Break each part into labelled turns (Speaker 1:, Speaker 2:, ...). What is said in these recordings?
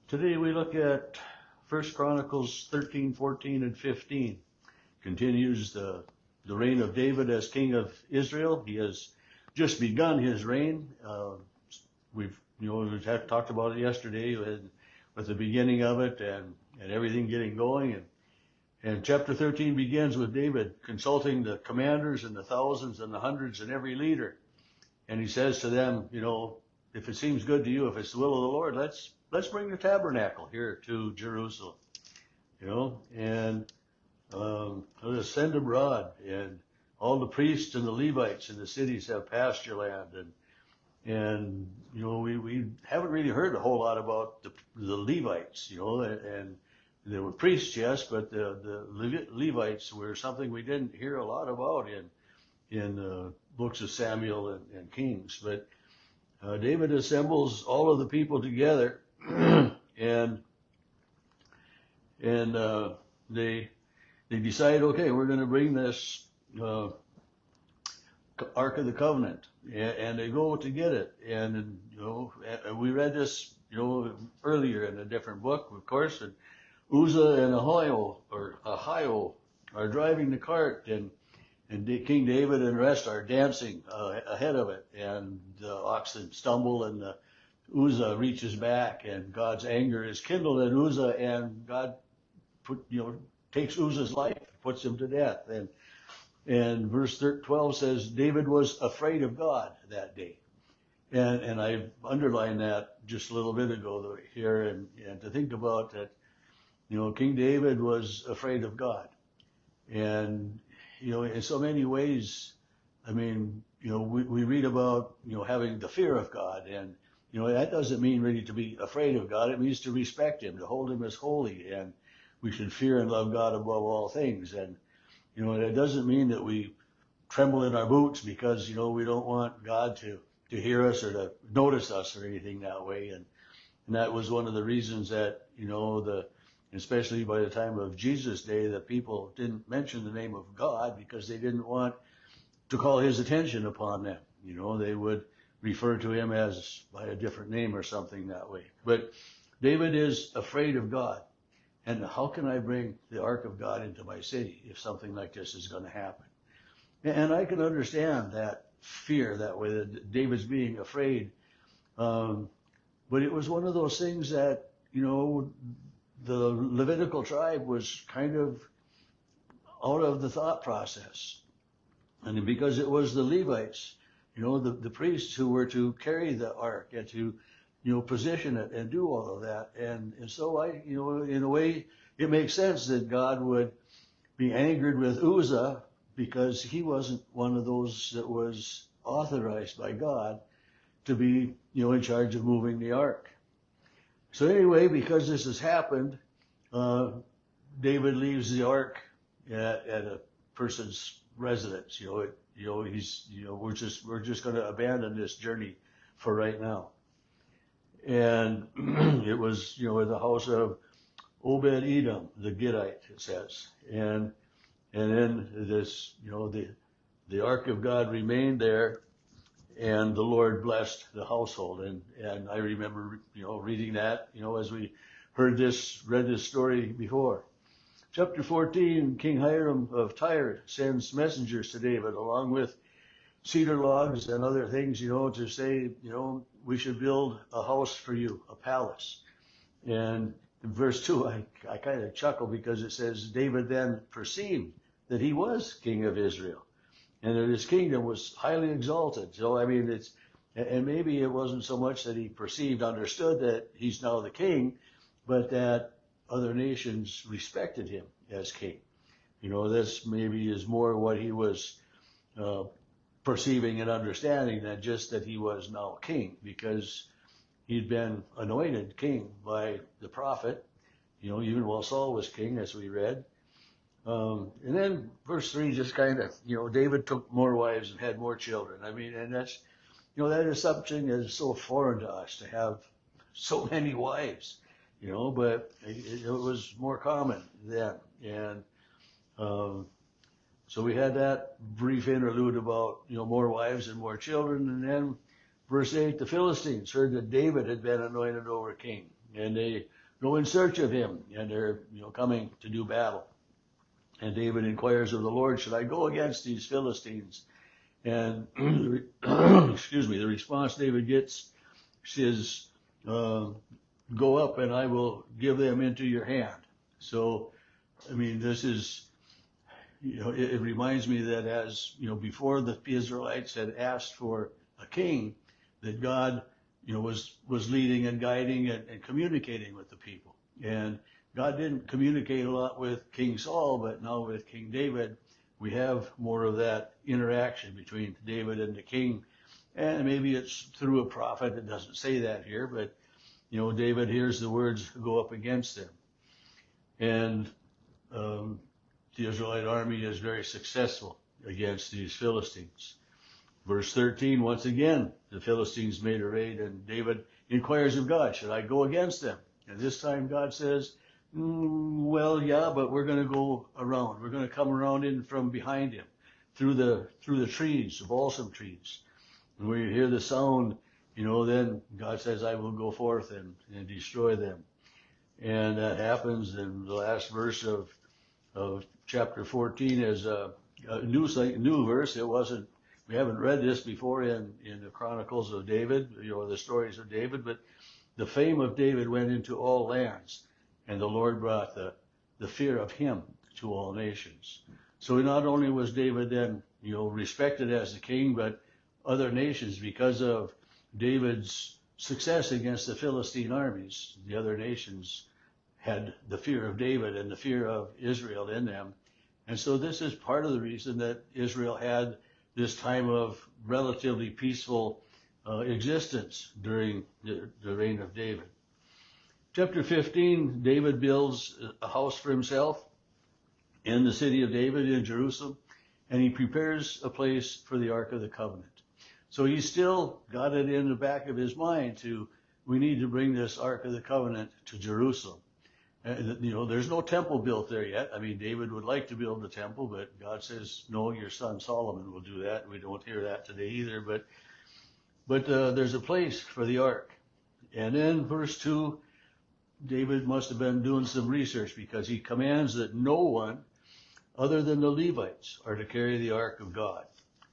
Speaker 1: Today we look at 1 Chronicles 13, 14, and 15. Continues the reign of David as king of Israel. He has just begun his reign. We've talked about it yesterday with the beginning of it and everything getting going. And chapter 13 begins with David consulting the commanders and the thousands and the hundreds and every leader. And he says to them, if it seems good to you, if it's the will of the Lord, let's bring the tabernacle here to Jerusalem, and let us send abroad, and all the priests and the Levites in the cities have pasture land, and we haven't really heard a whole lot about the Levites, and there were priests, yes, but the Levites were something we didn't hear a lot about in books of Samuel and Kings. But David assembles all of the people together, and they decide, okay, we're going to bring this Ark of the Covenant, and they go to get it. And we read this earlier in a different book, of course. And Uzzah and Ahio are driving the cart, and King David and the rest are dancing ahead of it, and the oxen stumble, and Uzzah reaches back, and God's anger is kindled in Uzzah, and God takes Uzzah's life, puts him to death. And verse 12 says David was afraid of God that day, and I underlined that just a little bit ago here, and to think about that, King David was afraid of God, and in so many ways, we read about, having the fear of God, and, that doesn't mean really to be afraid of God. It means to respect him, to hold him as holy, and we should fear and love God above all things. And, it doesn't mean that we tremble in our boots because, we don't want God to hear us or to notice us or anything that way. And that was one of the reasons that, especially by the time of Jesus' day, that people didn't mention the name of God because they didn't want to call his attention upon them. They would refer to him as by a different name or something that way. But David is afraid of God. And how can I bring the Ark of God into my city if something like this is going to happen? And I can understand that fear that way, that David's being afraid. But it was one of those things that, the Levitical tribe was kind of out of the thought process. And because it was the Levites, the priests who were to carry the ark and to, position it and do all of that. And so in a way, it makes sense that God would be angered with Uzzah because he wasn't one of those that was authorized by God to be, in charge of moving the ark. So anyway, because this has happened, David leaves the ark at a person's residence. We're just going to abandon this journey for right now. And it was, in the house of Obed-Edom, the Gittite, it says. And then this, the ark of God remained there, and the Lord blessed the household. And I remember, reading that, as we read this story before. Chapter 14, King Hiram of Tyre sends messengers to David along with cedar logs and other things, to say, we should build a house for you, a palace. And in verse 2, I kind of chuckle because it says, David then perceived that he was king of Israel and that his kingdom was highly exalted. So, and maybe it wasn't so much that he understood that he's now the king, but that other nations respected him as king. This maybe is more what he was perceiving and understanding than just that he was now king, because he'd been anointed king by the prophet, even while Saul was king, as we read. And then verse 3 just kind of, David took more wives and had more children. And that's, that is something that is so foreign to us, to have so many wives, but it was more common then. And so we had that brief interlude about, more wives and more children. And then verse 8, the Philistines heard that David had been anointed over king. and they go in search of him, and they're coming to do battle. And David inquires of the Lord, should I go against these Philistines? And excuse me, the response David gets is, go up and I will give them into your hand. So, I mean, this is, it reminds me that as, before the Israelites had asked for a king, that God, was leading and guiding and communicating with the people. And God didn't communicate a lot with King Saul, but now with King David, we have more of that interaction between David and the king. And maybe it's through a prophet. It doesn't say that here, but, David hears the words go up against them. And the Israelite army is very successful against these Philistines. Verse 13, once again, the Philistines made a raid, and David inquires of God, should I go against them? And this time God says, well, yeah, but we're going to go around. We're going to come around in from behind him, through the trees, the balsam trees. And when you hear the sound, then God says, I will go forth and destroy them. And that happens in the last verse of chapter 14 is a new verse. It wasn't, we haven't read this before in the Chronicles of David, the stories of David, but the fame of David went into all lands, and the Lord brought the fear of him to all nations. So not only was David then, respected as the king, but other nations, because of David's success against the Philistine armies, the other nations had the fear of David and the fear of Israel in them. And so this is part of the reason that Israel had this time of relatively peaceful existence during the reign of David. Chapter 15, David builds a house for himself in the city of David in Jerusalem, and he prepares a place for the Ark of the Covenant. So he's still got it in the back of his mind we need to bring this Ark of the Covenant to Jerusalem. There's no temple built there yet. I mean, David would like to build a temple, but God says, no, your son Solomon will do that. We don't hear that today either, but there's a place for the Ark. And then verse 2, David must have been doing some research, because he commands that no one other than the Levites are to carry the Ark of God.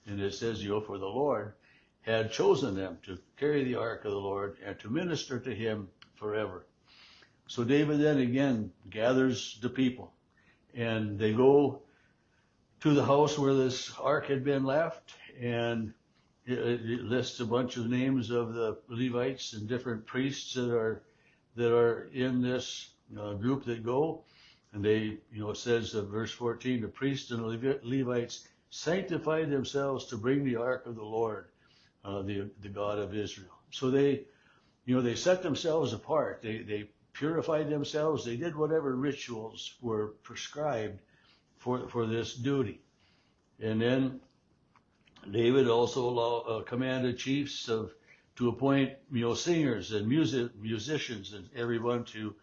Speaker 1: And it says, for the Lord had chosen them to carry the Ark of the Lord and to minister to him forever. So David then again gathers the people, and they go to the house where this ark had been left, and it lists a bunch of names of the Levites and different priests that are in this group that go. And they, it says in verse 14, the priests and the Levites sanctified themselves to bring the ark of the Lord, the God of Israel. So they set themselves apart. They purified themselves. They did whatever rituals were prescribed for this duty. And then David also commanded chiefs to appoint singers and musicians and everyone to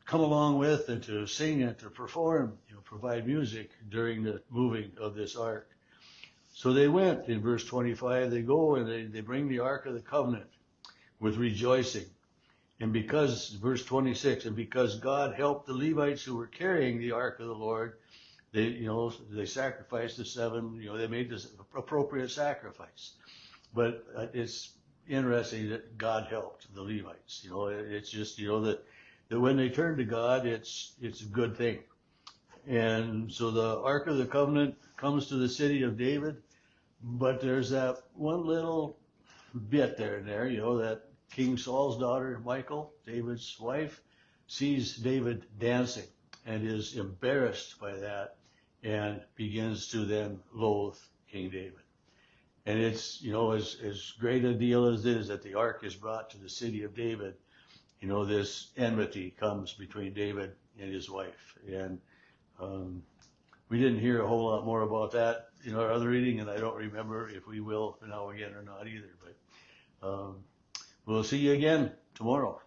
Speaker 1: come along with and to sing and to perform, provide music during the moving of this ark. So they went. In verse 25, they go and they bring the Ark of the Covenant with rejoicing. And because, verse 26, and because God helped the Levites who were carrying the Ark of the Lord, they sacrificed the seven, they made this appropriate sacrifice. But it's interesting that God helped the Levites. It's just, that when they turn to God, it's a good thing. And so the Ark of the Covenant comes to the city of David, but there's that one little bit there, that King Saul's daughter, Michal, David's wife, sees David dancing and is embarrassed by that and begins to then loathe King David. And it's, as great a deal as it is that the ark is brought to the city of David, this enmity comes between David and his wife. And we didn't hear a whole lot more about that in our other reading, and I don't remember if we will now again or not either. But we'll see you again tomorrow.